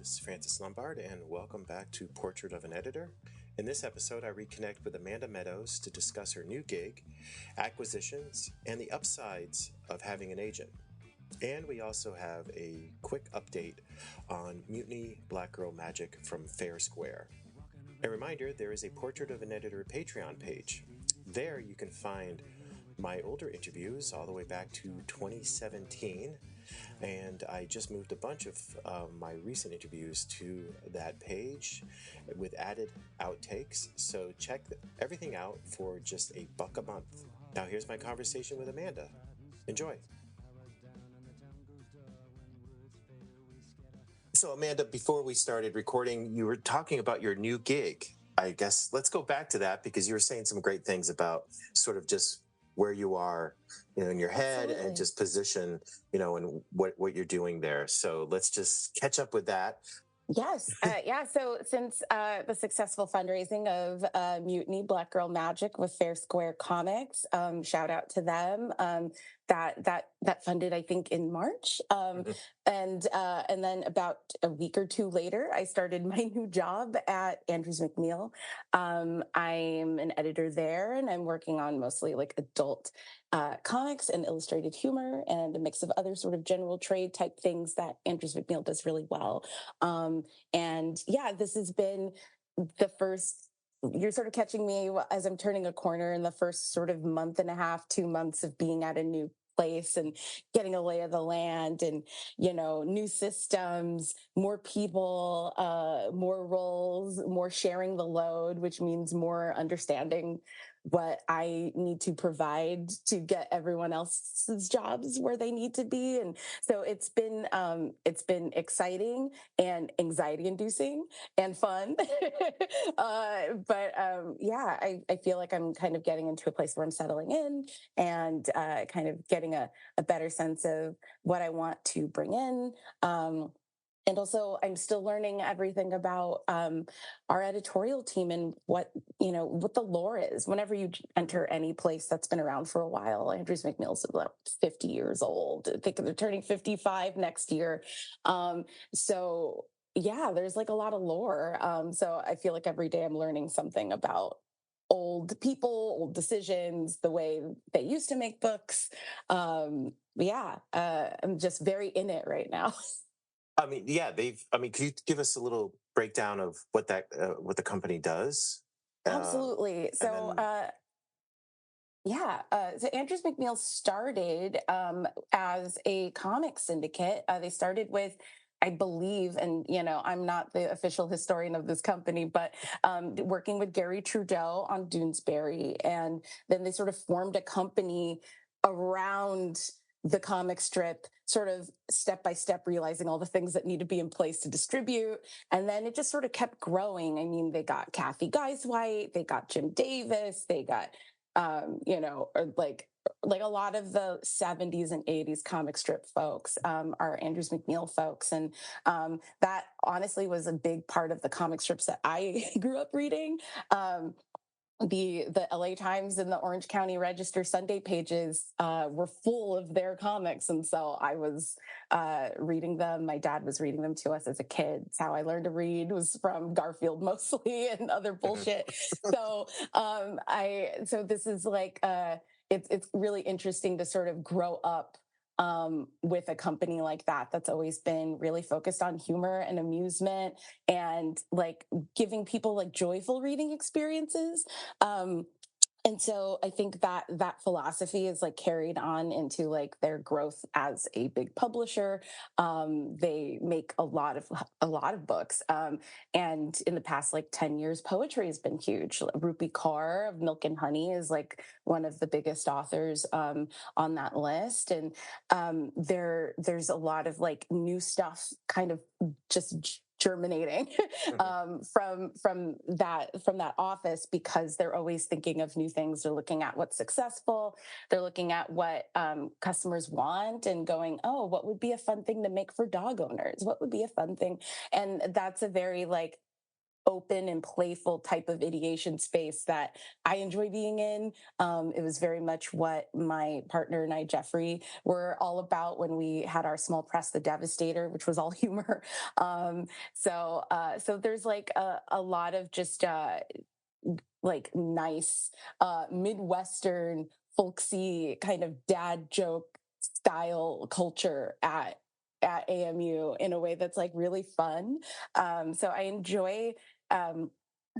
this is Francis Lombard, and welcome back to Portrait of an Editor. In this episode, I reconnect with Amanda Meadows to discuss her new gig, acquisitions, and the upsides of having an agent. And we also have a quick update on Mutiny Black Girl Magic from Fairsquare. A reminder, there is a Portrait of an Editor Patreon page. There you can find my older interviews all the way back to 2017, and I just moved a bunch of my recent interviews to that page with added outtakes, so check everything out for just $1 a month. Now here's my conversation with Amanda. Enjoy. So Amanda, before we started recording, you were talking about your new gig. I guess let's go back to that because you were saying some great things about sort of just where you are, in your head. Absolutely. And just position, and what you're doing there. So let's just catch up with that. Yes. So since the successful fundraising of Mutiny Black Girl Magic with Fairsquare Comics, shout out to them. That funded, I think, in March. And then about a week or two later, I started my new job at Andrews McMeel. I'm an editor there, and I'm working on mostly like adult comics and illustrated humor and a mix of other sort of general trade type things that Andrews McMeel does really well. This has been the first. You're sort of catching me as I'm turning a corner in the first sort of month and a half, 2 months of being at a new place and getting a lay of the land and, new systems, more people, more roles, more sharing the load, which means more understanding what I need to provide to get everyone else's jobs where they need to be. And so it's been exciting and anxiety inducing and fun. I feel like I'm kind of getting into a place where I'm settling in and kind of getting a better sense of what I want to bring in. And also, I'm still learning everything about our editorial team and what the lore is. Whenever you enter any place that's been around for a while, Andrews McMeel's about 50 years old. I think they're turning 55 next year. There's like a lot of lore. So I feel like every day I'm learning something about old people, old decisions, the way they used to make books. I'm just very in it right now. Could you give us a little breakdown of what the company does? Absolutely. So Andrews McMeel started as a comic syndicate. They started with, I believe, and I'm not the official historian of this company, but working with Gary Trudeau on Doonesbury, and then they sort of formed a company around the comic strip, sort of step by step, realizing all the things that need to be in place to distribute. And then it just sort of kept growing. I mean, they got Kathy Guyswhite, they got Jim Davis, they got, like a lot of the 70s and 80s comic strip folks are Andrews McMeel folks. And that honestly was a big part of the comic strips that I grew up reading. The LA Times and the Orange County Register Sunday pages were full of their comics. And so I was reading them. My dad was reading them to us as a kid. It's how I learned to read, was from Garfield mostly and other bullshit. So this is like, it's really interesting to sort of grow up with a company like that that's always been really focused on humor and amusement and like giving people like joyful reading experiences. And so I think that philosophy is like carried on into like their growth as a big publisher. They make a lot of books. And in the past like 10 years, poetry has been huge. Rupi Kaur of Milk and Honey is like one of the biggest authors on that list. And there's a lot of like new stuff kind of just germinating from that office, because they're always thinking of new things. They're looking at what's successful. They're looking at what customers want and going, oh, what would be a fun thing to make for dog owners? What would be a fun thing? And that's a very like open and playful type of ideation space that I enjoy being in. It was very much what my partner and I, Jeffrey, were all about when we had our small press, The Devastator, which was all humor. So there's like a lot of just like nice Midwestern folksy kind of dad joke style culture at AMU in a way that's like really fun. So I enjoy um,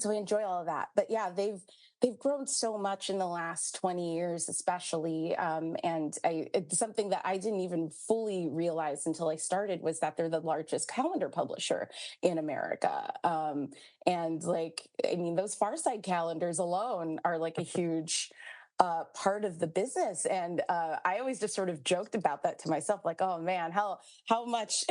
all of that. But yeah, they've grown so much in the last 20 years, especially. And it's something that I didn't even fully realize until I started was that they're the largest calendar publisher in America. And like, I mean, those Far Side calendars alone are like a huge part of the business. And I always just sort of joked about that to myself, like, oh man, how much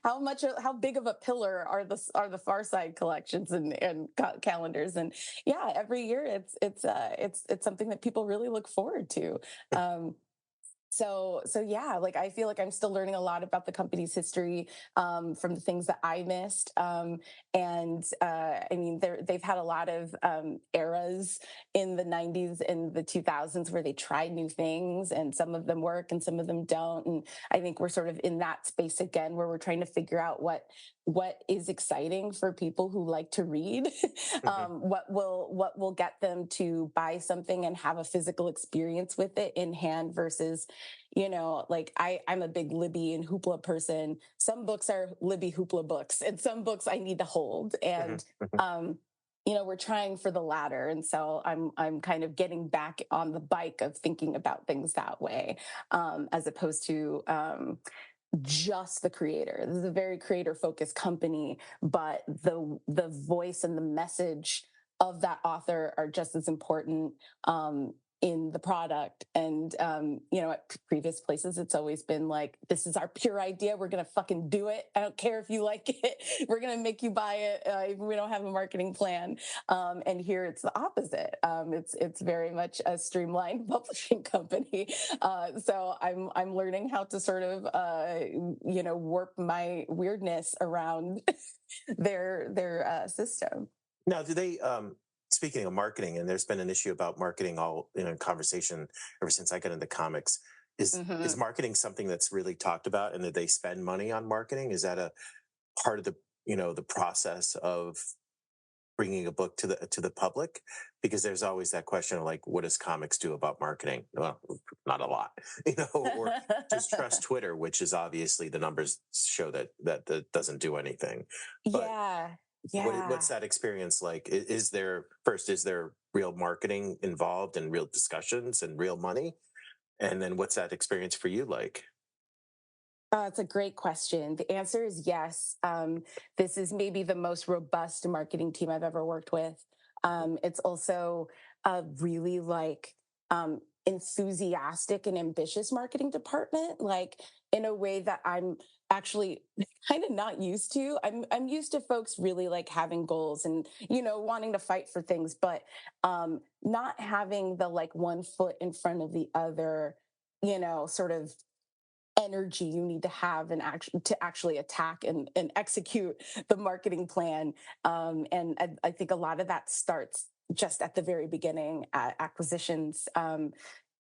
how big of a pillar are the Far Side collections and calendars. And yeah, every year it's something that people really look forward to. So yeah, like I feel like I'm still learning a lot about the company's history from the things that I missed. And I mean, they've had a lot of eras in the 90s and the 2000s where they tried new things, and some of them work and some of them don't. And I think we're sort of in that space again, where we're trying to figure out what is exciting for people who like to read. What will get them to buy something and have a physical experience with it in hand versus, like I'm a big Libby and Hoopla person. Some books are Libby Hoopla books, and some books I need to hold. And we're trying for the latter, and so I'm kind of getting back on the bike of thinking about things that way, as opposed to just the creator. This is a very creator focused company, but the voice and the message of that author are just as important in the product. And at previous places, it's always been like, this is our pure idea. We're gonna fucking do it. I don't care if you like it. We're gonna make you buy it. We don't have a marketing plan. And here it's the opposite. It's very much a streamlined publishing company. So I'm learning how to sort of warp my weirdness around their system. Now, do they? Speaking of marketing, and there's been an issue about marketing all in a conversation ever since I got into comics. Is marketing something that's really talked about, and that they spend money on marketing? Is that a part of the process of bringing a book to the public? Because there's always that question of like, what does comics do about marketing? Well, not a lot, or just trust Twitter, which is obviously the numbers show that doesn't do anything. But Yeah. what's that experience like? Is there real marketing involved and real discussions and real money? And then what's that experience for you like? It's a great question. The answer is yes. This is maybe the most robust marketing team I've ever worked with. It's also a really enthusiastic and ambitious marketing department, like in a way that I'm actually kind of not used to. I'm used to folks really like having goals and wanting to fight for things, but not having the like one foot in front of the other, sort of energy you need to have and actually attack and execute the marketing plan. And I think a lot of that starts just at the very beginning at acquisitions.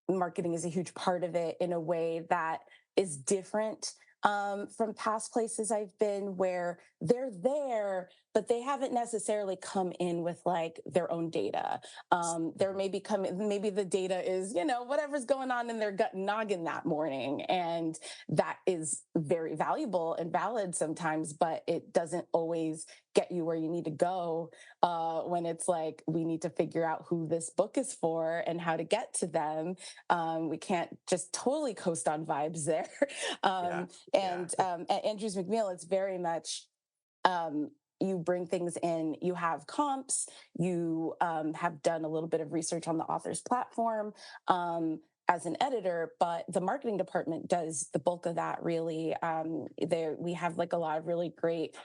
Marketing is a huge part of it in a way that is different from past places I've been, where they're there, but they haven't necessarily come in with like their own data. There maybe the data is, whatever's going on in their gut noggin that morning. And that is very valuable and valid sometimes, but it doesn't always get you where you need to go when it's like, we need to figure out who this book is for and how to get to them. We can't just totally coast on vibes there. At Andrews McMeel, it's very much you bring things in, you have comps, you have done a little bit of research on the author's platform as an editor, but the marketing department does the bulk of that really. We have like a lot of really great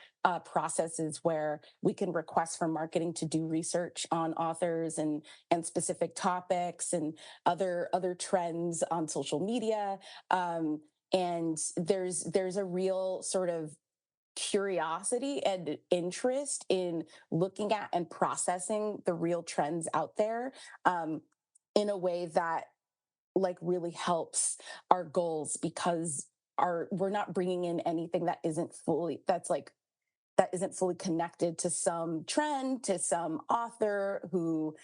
processes where we can request for marketing to do research on authors and specific topics and other trends on social media. And there's a real sort of curiosity and interest in looking at and processing the real trends out there, in a way that like really helps our goals, because our we're not bringing in anything that isn't fully connected to some trend, to some author who,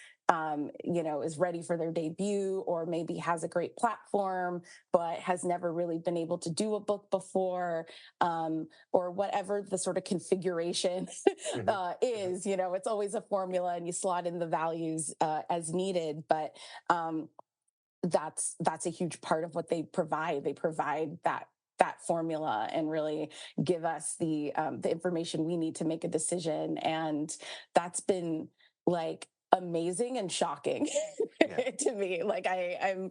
is ready for their debut, or maybe has a great platform but has never really been able to do a book before, or whatever the sort of configuration Hmm. Hmm. is. It's always a formula, and you slot in the values as needed, but that's a huge part of what they provide. They provide that formula and really give us the information we need to make a decision, and that's been like amazing and shocking Yeah. to me. Like I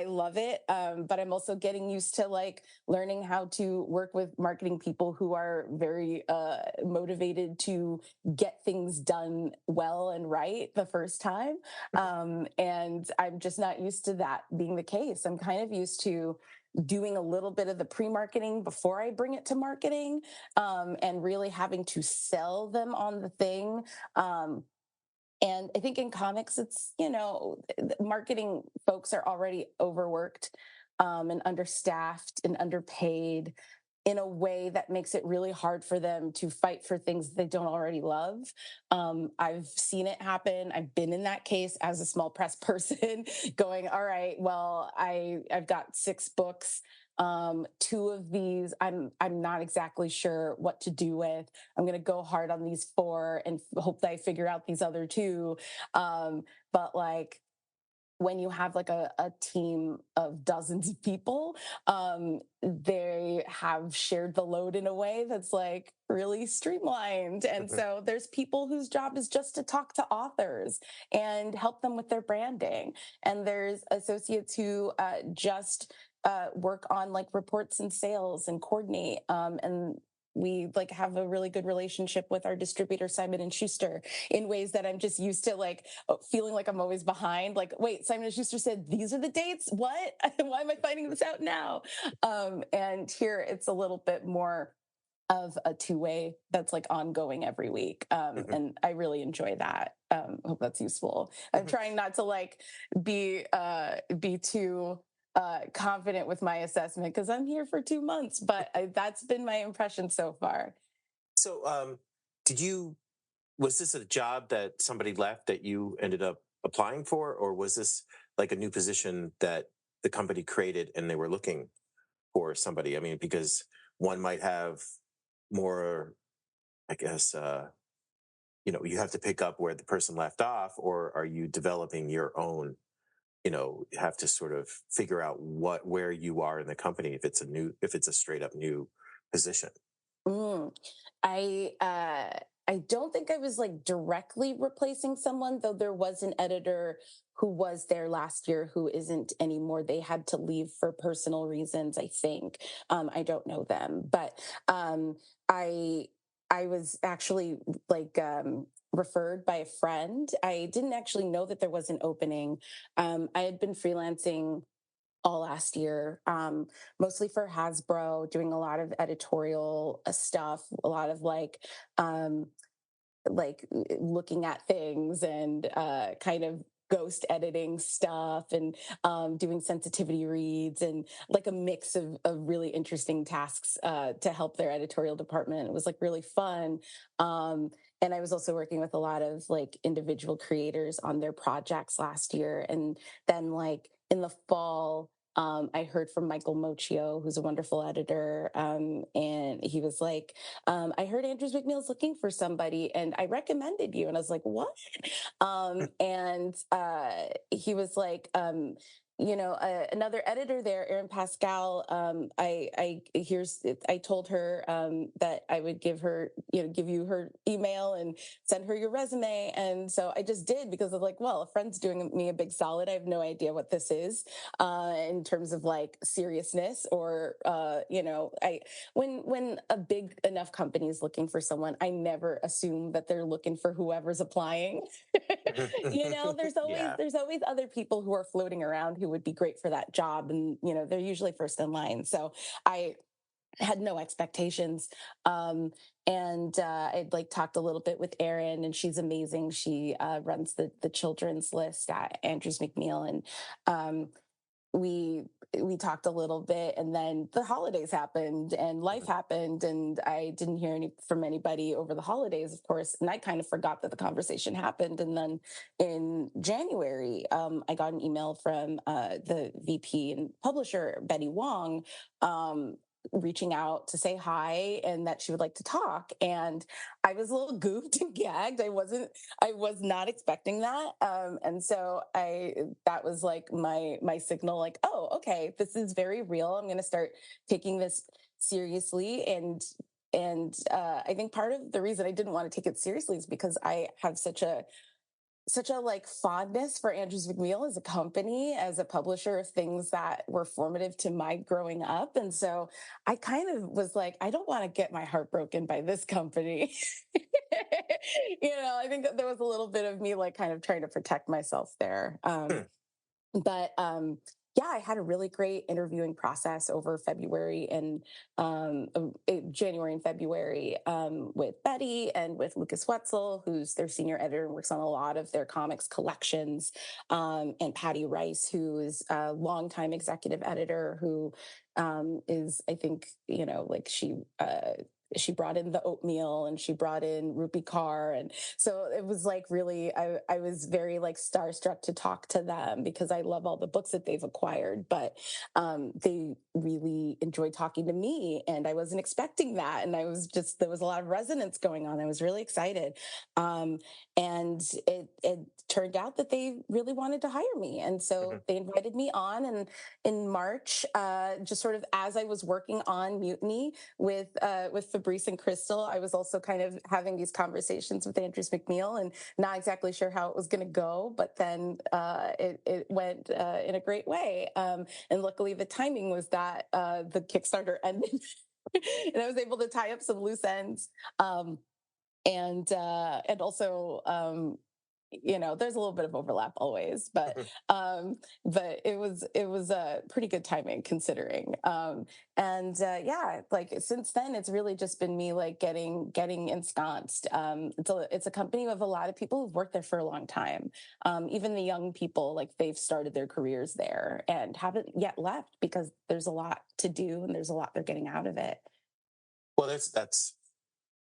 love it, but I'm also getting used to like learning how to work with marketing people who are very motivated to get things done well and right the first time, and I'm just not used to that being the case. I'm kind of used to doing a little bit of the pre-marketing before I bring it to marketing, and really having to sell them on the thing. And I think in comics, marketing folks are already overworked, and understaffed and underpaid in a way that makes it really hard for them to fight for things they don't already love. I've seen it happen. I've been in that case as a small press person, going, all right, well, I've got 6 books. Two of these, I'm not exactly sure what to do with. I'm going to go hard on these 4 and hope that I figure out these other 2. But like, when you have like a team of dozens of people, they have shared the load in a way that's like really streamlined. And Hmm. so there's people whose job is just to talk to authors and help them with their branding. And there's associates who just work on like reports and sales and coordinate. And we like have a really good relationship with our distributor Simon and Schuster in ways that I'm just used to, like feeling like I'm always behind. Like, wait, Simon and Schuster said these are the dates. What? Why am I finding this out now? And here it's a little bit more of a two-way that's like ongoing every week, Hmm. and I really enjoy that. Hope that's useful. I'm Hmm. trying not to like be too confident with my assessment because I'm here for 2 months, but that's been my impression so far. So, did you was this a job that somebody left that you ended up applying for, or was this like a new position that the company created and they were looking for somebody? I mean, because one might have more, I guess, you have to pick up where the person left off, or are you developing your own? Have to sort of figure out where you are in the company if it's a straight up new position. Mm. I don't think I was like directly replacing someone, though there was an editor who was there last year who isn't anymore. They had to leave for personal reasons, I think. I don't know them, but I I was actually like referred by a friend. I didn't actually know that there was an opening. I had been freelancing all last year, mostly for Hasbro, doing a lot of editorial stuff, a lot of um, looking at things and kind of ghost editing stuff, and doing sensitivity reads, and like a mix of really interesting tasks to help their editorial department. It was like really fun. Um, and I was also working with a lot of like individual creators on their projects last year. And then like in the fall, I heard from Michael Mochio, who's a wonderful editor, and he was like, I heard Andrews McNeil's looking for somebody and I recommended you. And I was like, what? And he was like, another editor there, Erin Pascal. I told her that I would give you her email and send her your resume. And so I just did, because of like, well, a friend's doing me a big solid. I have no idea what this is in terms of like seriousness, or I when a big enough company is looking for someone, I never assume that they're looking for whoever's applying. There's always Yeah. there's always other people who are floating around who would be great for that job, and they're usually first in line. So I had no expectations. And I'd like talked a little bit with Erin, and she's amazing. She runs the children's list at Andrews McNeil, and um, we we talked a little bit, and then the holidays happened and life happened, and I didn't hear any from anybody over the holidays, of course, and I kind of forgot that the conversation happened. And then in January, I got an email from the VP and publisher Betty Wong, reaching out to say hi and that she would like to talk. And I was a little goofed and gagged. I was not expecting that. And so that was like my signal, like, oh, okay, this is very real. I'm going to start taking this seriously. And I think part of the reason I didn't want to take it seriously is because I have such a like fondness for Andrews McNeil as a company, as a publisher of things that were formative to my growing up. And so I kind of was like, I don't want to get my heart broken by this company. I think that there was a little bit of me like kind of trying to protect myself there. But yeah, I had a really great interviewing process over February and January and February, with Betty and with Lucas Wetzel, who's their senior editor and works on a lot of their comics collections, and Patty Rice, who is a longtime executive editor, who is, I think, like she brought in the oatmeal and she brought in Rupi Kaur. And so it was like really, I was very like starstruck to talk to them because I love all the books that they've acquired, but they really enjoyed talking to me, and I wasn't expecting that. And there was a lot of resonance going on. I was really excited. And it turned out that they really wanted to hire me. And so they invited me on, and in March, just sort of as I was working on Mutiny with Fabrice and Crystal, I was also kind of having these conversations with Andrews McNeil and not exactly sure how it was going to go, but then it went in a great way. And luckily, the timing was that the Kickstarter ended, and I was able to tie up some loose ends. And also, there's a little bit of overlap always, but it was pretty good timing considering. And yeah, like since then it's really just been me like getting ensconced. It's a company with a lot of people who've worked there for a long time. Even the young people, like they've started their careers there and haven't yet left because there's a lot to do and there's a lot they're getting out of it. Well, that's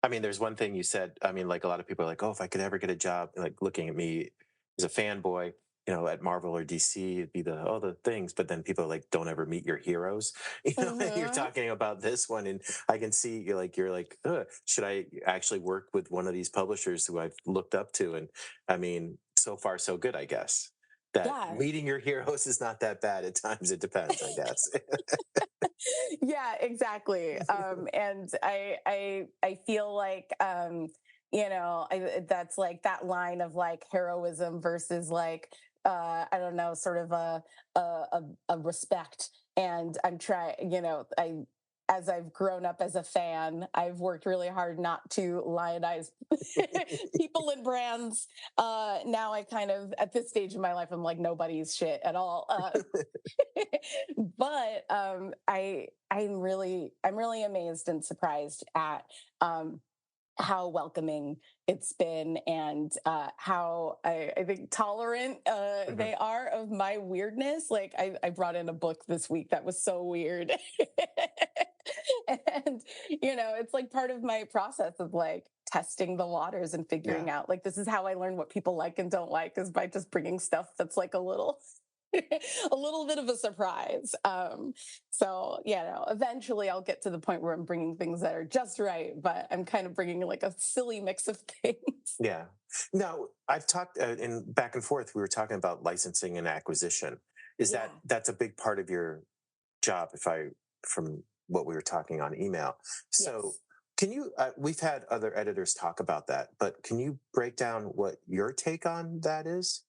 I mean, there's one thing you said. I mean, like a lot of people are like, oh, if I could ever get a job, like looking at me as a fanboy, at Marvel or DC, it'd be the things. But then people are like, don't ever meet your heroes. And you're Mm-hmm. talking about this one, and I can see you're like, should I actually work with one of these publishers who I've looked up to? And I mean, so far so good, I guess. That Yeah. meeting your heroes is not that bad at times. It depends, I guess. Yeah, exactly. And I feel like that's like that line of like heroism versus like I don't know, sort of a respect. And I'm trying, I as I've grown up as a fan, I've worked really hard not to lionize people and brands. Now I kind of, at this stage in my life, I'm like nobody's shit at all. But I'm really amazed and surprised at how welcoming it's been, and how I think tolerant Mhm. they are of my weirdness. Like I brought in a book this week that was so weird. And it's like part of my process of like testing the waters and figuring Yeah. out like this is how I learn what people like and don't like, is by just bringing stuff that's like a little a little bit of a surprise. So eventually I'll get to the point where I'm bringing things that are just right, but I'm kind of bringing like a silly mix of things. Yeah. Now, I've talked in back and forth. We were talking about licensing and acquisition. Is Yeah. that's a big part of your job? From what we were talking on email. So, Yes. can you? We've had other editors talk about that, but can you break down what your take on that is?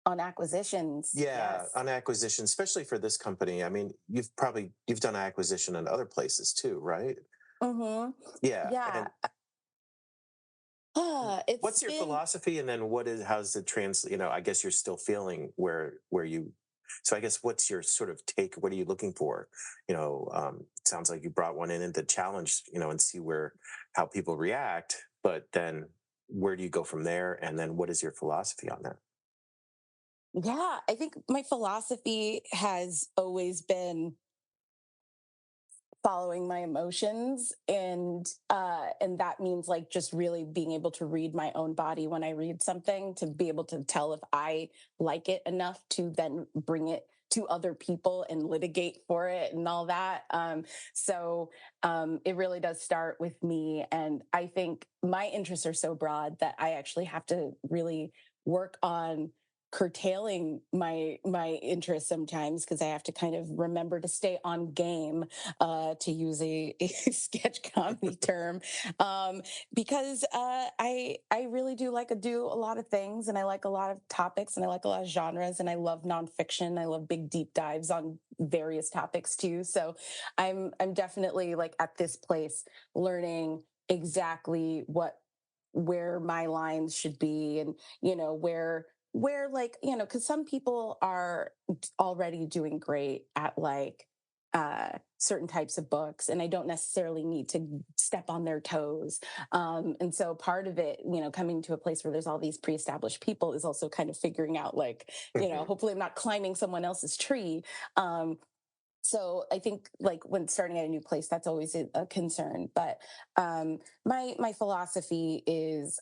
On acquisitions. Yeah, Yes. on acquisition, especially for this company. I mean, you've done acquisition in other places too, right? Mm-hmm. Yeah, Yeah. and It's what's your been philosophy, and then how's the trans? I guess you're still feeling where you So I guess what's your sort of take? What are you looking for? It sounds like you brought one in to challenge, and see how people react. But then where do you go from there? And then what is your philosophy on that? Yeah, I think my philosophy has always been following my emotions, and that means like just really being able to read my own body when I read something, to be able to tell if I like it enough to then bring it to other people and litigate for it and all that. So it really does start with me, and I think my interests are so broad that I actually have to really work on curtailing my interests sometimes, because I have to kind of remember to stay on game, to use a sketch comedy term, um, because I really do like to do a lot of things, and I like a lot of topics, and I like a lot of genres, and I love nonfiction. I love big deep dives on various topics too. So I'm definitely like at this place learning exactly where my lines should be, and where like, because some people are already doing great at like certain types of books, and I don't necessarily need to step on their toes. And so part of it, coming to a place where there's all these pre-established people, is also kind of figuring out like, Hmm. hopefully I'm not climbing someone else's tree. So I think like when starting at a new place, that's always a concern. But my philosophy is,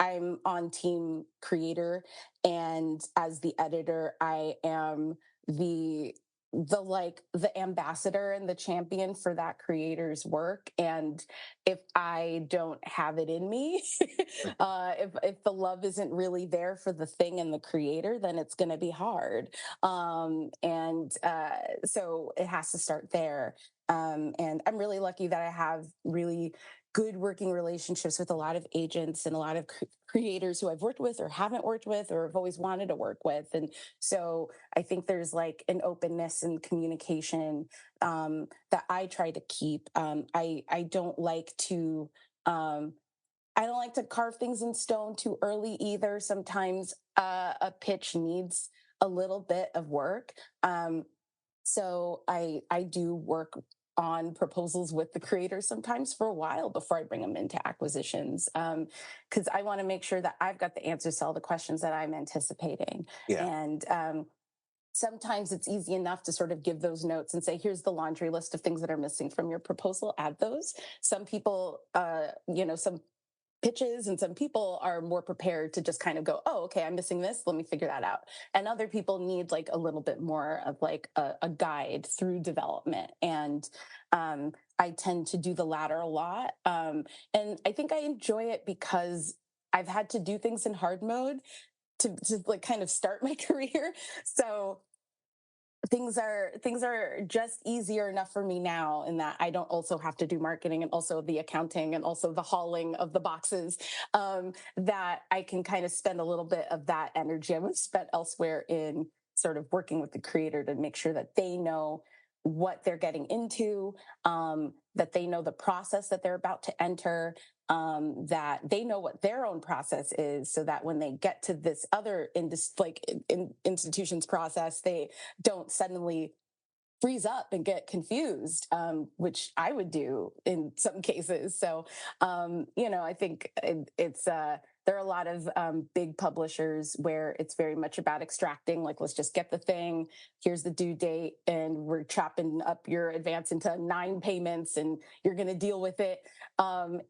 I'm on team creator, and as the editor, I am the the ambassador and the champion for that creator's work. And if I don't have it in me, if the love isn't really there for the thing and the creator, then it's going to be hard. And so it has to start there. And I'm really lucky that I have really good working relationships with a lot of agents and a lot of creators who I've worked with or haven't worked with or have always wanted to work with. And so I think there's like an openness and communication, that I try to keep. I don't like to. I don't like to carve things in stone too early either. Sometimes a pitch needs a little bit of work. So I do work on proposals with the creators sometimes for a while before I bring them into acquisitions, because I want to make sure that I've got the answers to all the questions that I'm anticipating. Yeah. And sometimes it's easy enough to sort of give those notes and say, here's the laundry list of things that are missing from your proposal, add those. Some people, some pitches and some people are more prepared to just kind of go, oh, okay, I'm missing this, let me figure that out. And other people need like a little bit more of like a guide through development. And I tend to do the latter a lot. And I think I enjoy it because I've had to do things in hard mode to like kind of start my career. So things are just easier enough for me now, in that I don't also have to do marketing and also the accounting and also the hauling of the boxes, that I can kind of spend a little bit of that energy I would have spent elsewhere in sort of working with the creator to make sure that they know what they're getting into, that they know the process that they're about to enter, that they know what their own process is, so that when they get to this other institution's process, they don't suddenly freeze up and get confused, which I would do in some cases. So, I think there are a lot of big publishers where it's very much about extracting, like, let's just get the thing, here's the due date, and we're chopping up your advance into 9 payments, and you're going to deal with it. I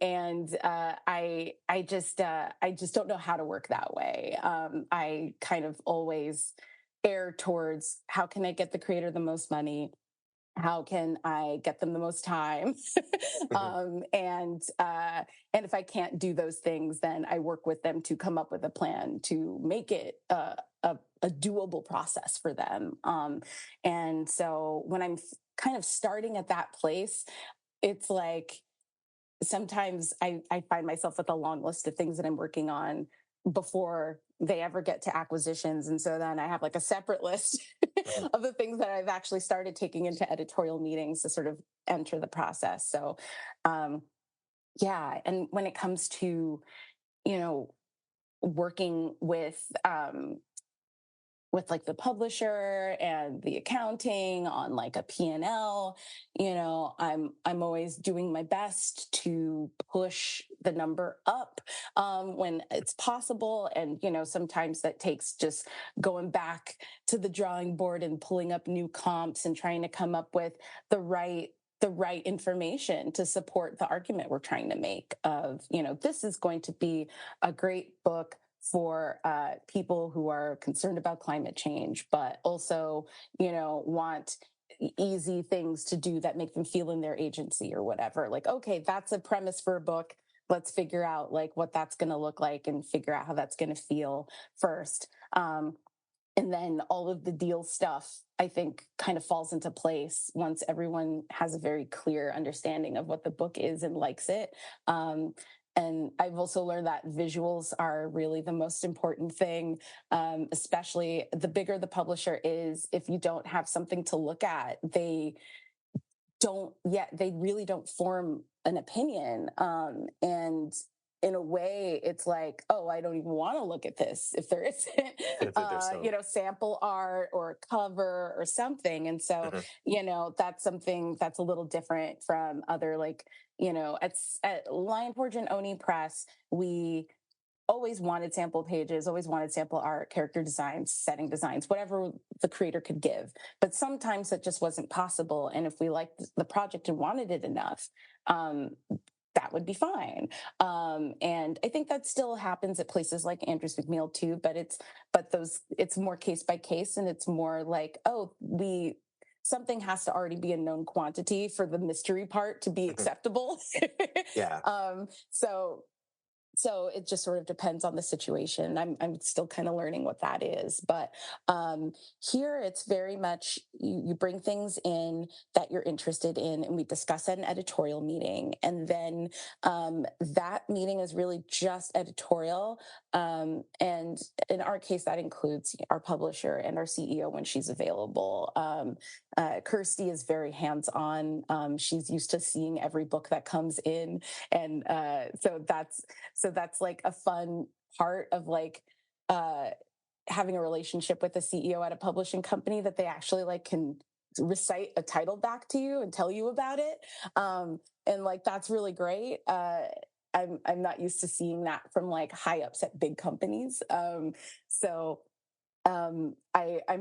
just don't know how to work that way. I kind of always err towards, how can I get the creator the most money? How can I get them the most time? Hmm. And if I can't do those things, then I work with them to come up with a plan to make it a doable process for them. And so when I'm kind of starting at that place, it's like sometimes I find myself with a long list of things that I'm working on before they ever get to acquisitions. And so then I have like a separate list Hmm. of the things that I've actually started taking into editorial meetings to sort of enter the process. So, um, yeah. And when it comes to, you know, working with with like the publisher and the accounting on like a P&L. I'm always doing my best to push the number up when it's possible. And sometimes that takes just going back to the drawing board and pulling up new comps and trying to come up with the right information to support the argument we're trying to make of, this is going to be a great book for people who are concerned about climate change, but also, want easy things to do that make them feel in their agency or whatever. Like, okay, that's a premise for a book. Let's figure out like what that's going to look like and figure out how that's going to feel first. And then all of the deal stuff, I think, kind of falls into place once everyone has a very clear understanding of what the book is and likes it. And I've also learned that visuals are really the most important thing, especially the bigger the publisher is. If you don't have something to look at, they really don't form an opinion. And in a way, it's like, oh, I don't even want to look at this if there isn't, sample art or cover or something. And so, that's something that's a little different from other, like, at Lion Forge and Oni Press, we always wanted sample pages, always wanted sample art, character designs, setting designs, whatever the creator could give. But sometimes it just wasn't possible. And if we liked the project and wanted it enough, that would be fine. And I think that still happens at places like Andrews McMeel too, but it's more case by case, and it's more like, something has to already be a known quantity for the mystery part to be acceptable. Yeah. So it just sort of depends on the situation. I'm still kind of learning what that is, but here it's very much you bring things in that you're interested in, and we discuss at an editorial meeting, and then that meeting is really just editorial. And in our case, that includes our publisher and our CEO when she's available. Kirsty is very hands-on. She's used to seeing every book that comes in, and so that's like a fun part of like having a relationship with the CEO at a publishing company, that they actually like can recite a title back to you and tell you about it. And like, that's really great. I'm not used to seeing that from like high ups at big companies. I'm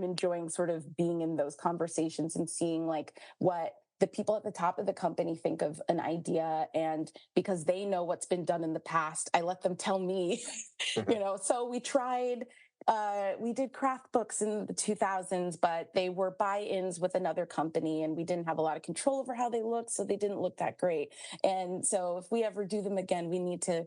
enjoying sort of being in those conversations and seeing like what the people at the top of the company think of an idea. And because they know what's been done in the past, I let them tell me, so we did craft books in the 2000s, but they were buy-ins with another company, and we didn't have a lot of control over how they looked, so they didn't look that great. And so if we ever do them again, we need to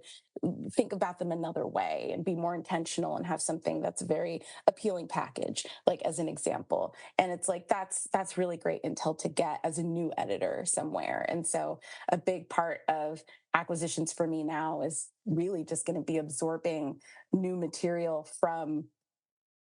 think about them another way and be more intentional and have something that's a very appealing package, like as an example. And it's like, that's really great intel to get as a new editor somewhere. And so a big part of acquisitions for me now is really just going to be absorbing new material from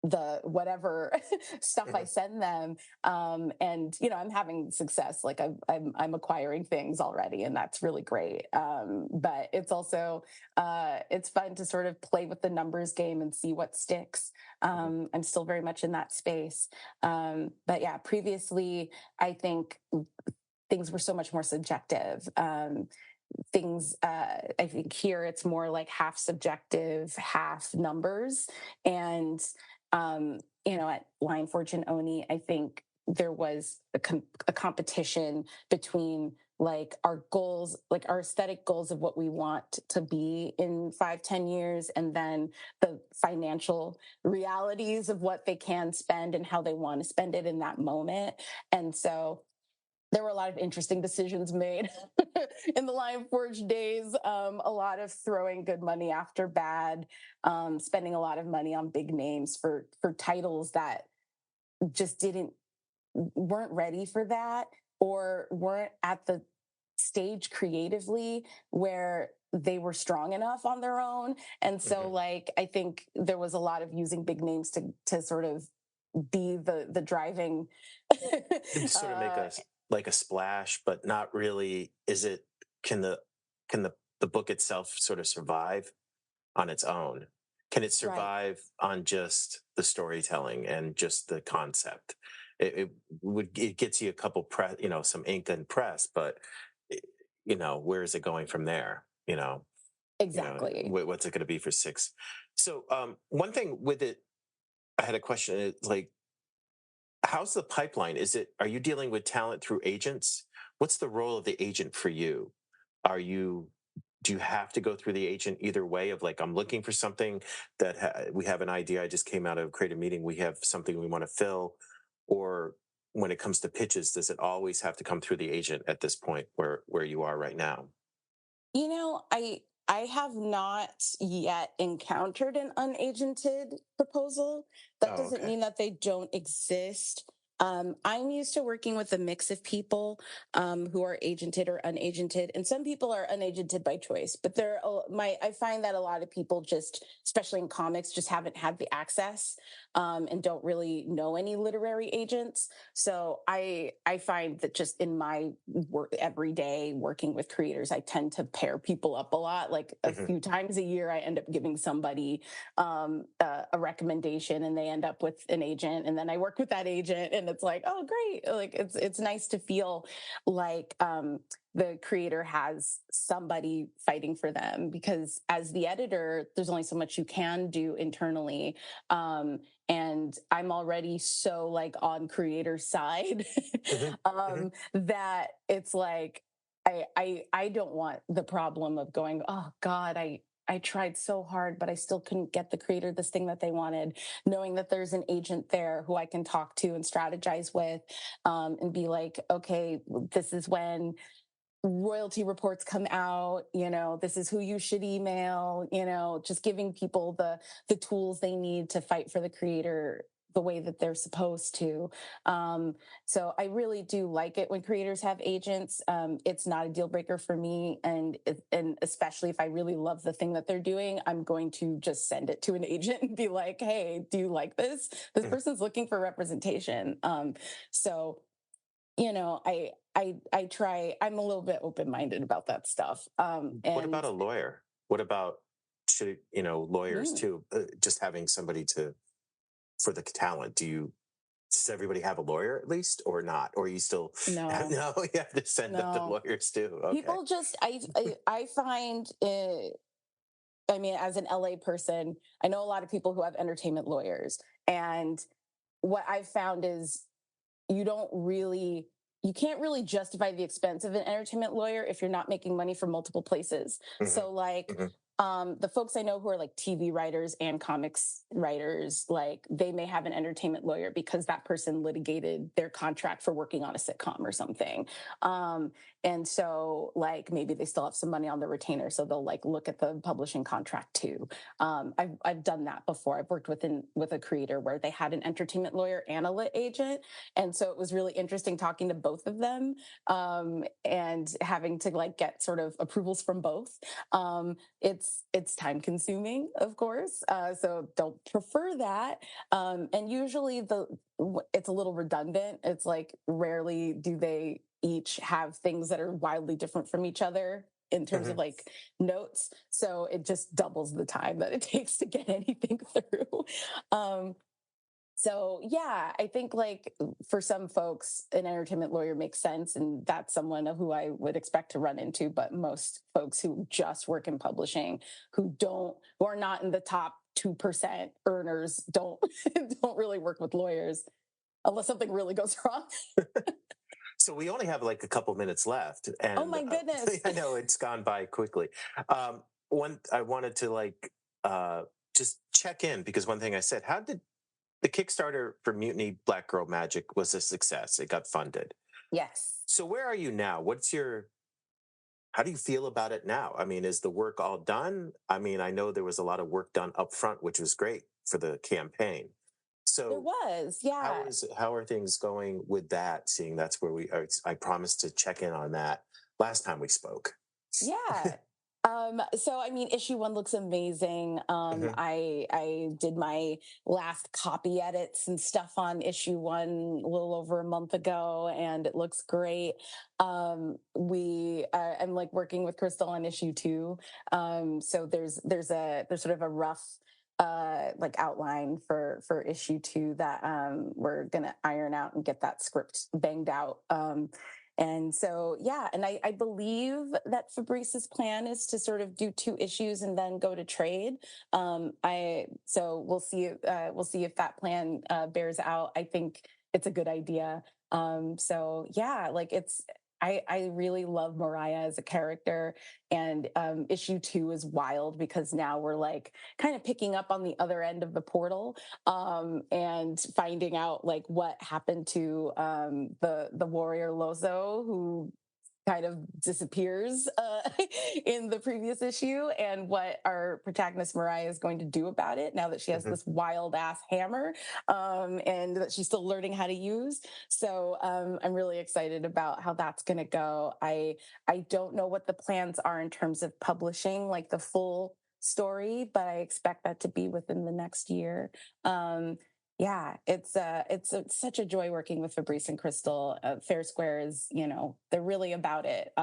the whatever stuff I send them. And I'm having success. Like I'm acquiring things already, and that's really great. But it's also it's fun to sort of play with the numbers game and see what sticks. I'm still very much in that space. But yeah, previously I think things were so much more subjective. I think here it's more like half subjective, half numbers. And at Lion Forge and Oni, I think there was a competition between like our goals, like our aesthetic goals of what we want to be in 5-10 years, and then the financial realities of what they can spend and how they want to spend it in that moment. And so there were a lot of interesting decisions made in the Lion Forge days. A lot of throwing good money after bad, spending a lot of money on big names for titles that just weren't ready for that, or weren't at the stage creatively where they were strong enough on their own. And so like, I think there was a lot of using big names to sort of be the driving sort of make a splash, but not really. Can the book itself sort of survive on its own? can it Right. survive on just the storytelling and just the concept? It gets you a couple press, some ink and press, but it- where is it going from there? Exactly. What's it going to be for six? So one thing with it, I had a question. It's like, how's the pipeline? Are you dealing with talent through agents? What's the role of the agent for you? Are you Do you have to go through the agent either way of like, I'm looking for something that we have an idea. I just came out of a creative meeting. We have something we want to fill. Or when it comes to pitches, does it always have to come through the agent at this point where you are right now? I have not yet encountered an unagented proposal. That Oh, doesn't okay. mean that they don't exist. I'm used to working with a mix of people who are agented or unagented, and some people are unagented by choice. But I find that a lot of people just, especially in comics, just haven't had the access and don't really know any literary agents. So I find that just in my work every day working with creators, I tend to pair people up a lot. Like a Hmm. few times a year, I end up giving somebody a recommendation, and they end up with an agent, and then I work with that agent, and it's like, oh, great! Like it's nice to feel like the creator has somebody fighting for them, because as the editor, there's only so much you can do internally. Um, and I'm already so like on creator side Hmm. Hmm. that it's like I don't want the problem of going, oh God, I tried so hard, but I still couldn't get the creator this thing that they wanted. Knowing that there's an agent there who I can talk to and strategize with, and be like, okay, this is when royalty reports come out, this is who you should email, just giving people the tools they need to fight for the creator the way that they're supposed to. So I really do like it when creators have agents. It's not a deal breaker for me, and especially if I really love the thing that they're doing, I'm going to just send it to an agent and be like, hey, do you like this? This Hmm. person's looking for representation. So I try. I'm a little bit open minded about that stuff. What And about a lawyer? What about lawyers mm, too? Just having somebody to for the talent. Does everybody have a lawyer at least, or not? Or you still no, no? You have to send them to no, lawyers too. Okay. people just I find it. I mean, as an LA person, I know a lot of people who have entertainment lawyers, and what I've found is you don't really you can't really justify the expense of an entertainment lawyer if you're not making money from multiple places. Hmm. So like Hmm. the folks I know who are like TV writers and comics writers, like they may have an entertainment lawyer because that person litigated their contract for working on a sitcom or something. Um, and so like maybe they still have some money on the retainer, so they'll like look at the publishing contract too. I've done that before. I've worked with a creator where they had an entertainment lawyer and a lit agent, and so it was really interesting talking to both of them, and having to like get sort of approvals from both. It's time consuming, of course, so don't prefer that. And usually it's a little redundant. It's like rarely do they each have things that are wildly different from each other in terms Hmm. of like notes, so it just doubles the time that it takes to get anything through. um, so yeah, I think like for some folks, an entertainment lawyer makes sense, and that's someone who I would expect to run into. But most folks who just work in publishing, who are not in the top 2% earners, don't don't really work with lawyers unless something really goes wrong. So we only have like a couple minutes left, Oh and my goodness. I know it's gone by quickly. One, I wanted to like just check in because one thing I said, how did the Kickstarter for Mutiny Black Girl Magic was a success? It got funded. Yes. So where are you now? How do you feel about it now? I mean, is the work all done? I mean, I know there was a lot of work done up front, which was great for the campaign. There So was, yeah. how are things going with that? Seeing that's where we are, I promised to check in on that last time we spoke. Yeah. So I mean, issue one looks amazing. Hmm. I did my last copy edits and stuff on issue one a little over a month ago, and it looks great. I'm like working with Crystal on issue two. So there's sort of a rough like outline for issue 2 that we're gonna iron out and get that script banged out. And so, yeah, and I believe that Fabrice's plan is to sort of do 2 issues and then go to trade. So we'll see if that plan bears out. I think it's a good idea. So yeah, like I really love Mariah as a character, and issue 2 is wild because now we're like kind of picking up on the other end of the portal, and finding out like what happened to the warrior Lozo, who kind of disappears in the previous issue, and what our protagonist Mariah is going to do about it now that she has this wild ass hammer, and that she's still learning how to use. So I'm really excited about how that's going to go. I don't know what the plans are in terms of publishing like the full story, but I expect that to be within the next year. Yeah, it's such a joy working with Fabrice and Crystal. Fairsquare is, they're really about it.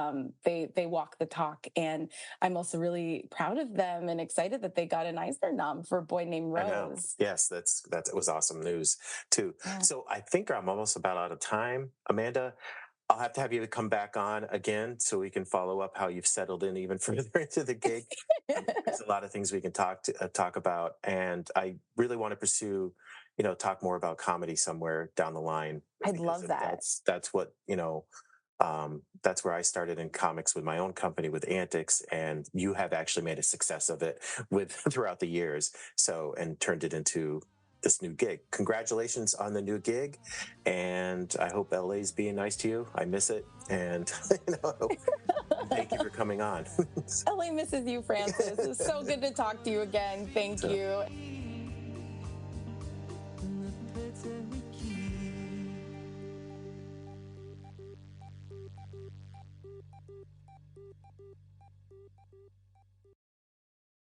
They walk the talk, and I'm also really proud of them and excited that they got an Eisner nom for A Boy Named Rose. I know. Yes, that was awesome news too. Yeah. So I think I'm almost about out of time, Amanda. I'll have to have you come back on again so we can follow up how you've settled in even further into the gig. There's a lot of things we can talk about, and I really want to pursue, talk more about comedy somewhere down the line. I'd love that. That's what that's where I started in comics with my own company with Antics, and you have actually made a success of it throughout the years. So, and turned it into this new gig. Congratulations on the new gig, and I hope LA's being nice to you. I miss it, and thank you for coming on. LA misses you, Francis. It's so good to talk to you again. Thank you.